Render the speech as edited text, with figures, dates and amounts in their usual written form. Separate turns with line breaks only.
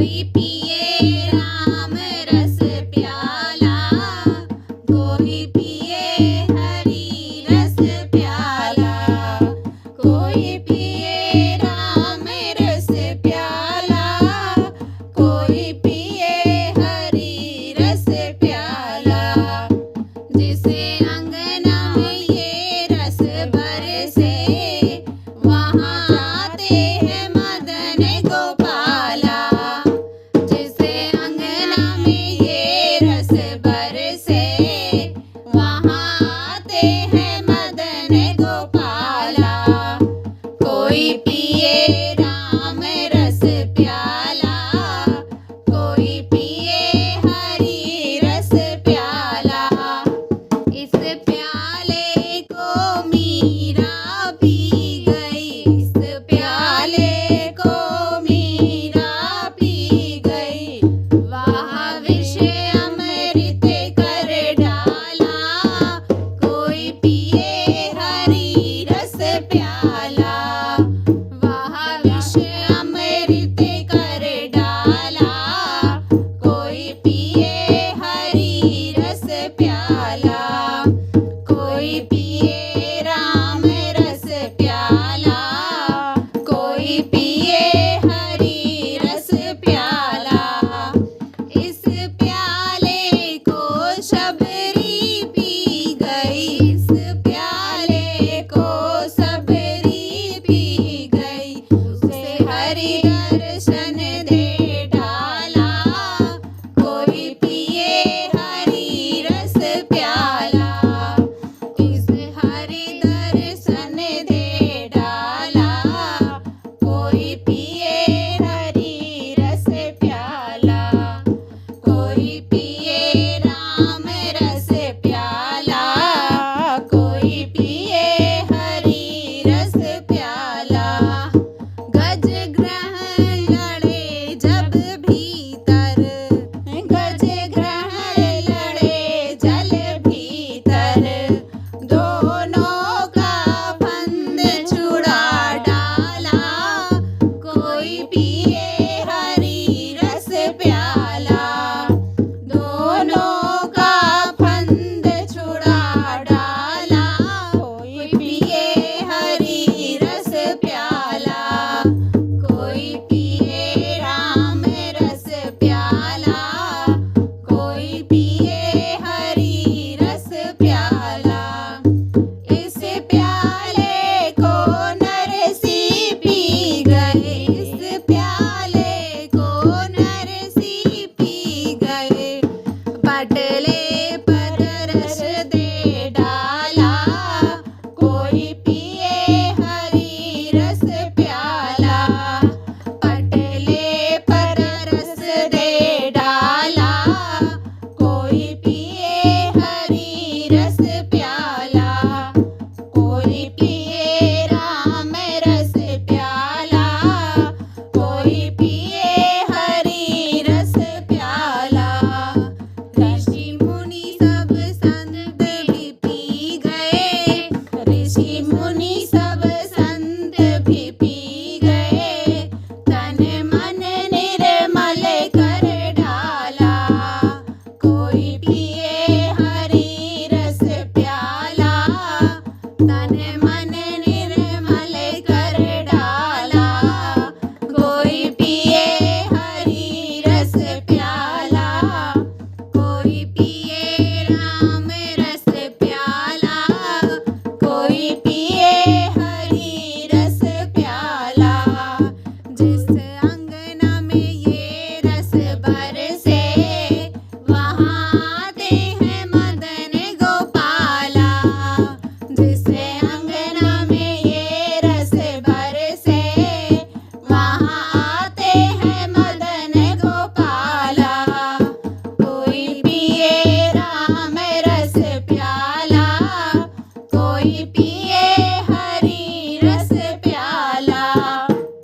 कोई पिए राम रस प्याला, कोई पिए हरि रस प्याला, कोई पिए राम रस प्याला, कोई पिए हरि रस प्याला। जिसे अंगना में ये रस बरसे, वहाँ आते हैं मदन गोपाला। जिसे अंगना में ये रस बरसे, वहाँ आते हैं मदन गोपाला। कोई पिए राम रस प्याला, कोई पिए हरि रस प्याला। इस प्याले को मीरा पी गई, इस प्याले को मीरा पी गई। वह विष अमृत कर डाला, कोई पिए हरि रस प्याला। वह विष अमृत कर डाला, कोई पिए हरि रस प्याला। कोई पिए राम रस प्याला, कोई पिए हरि रस प्याला। इस प्याले को शबरी पी गई, इस प्याले को शबरी पी गई। उसे हरि दर्शन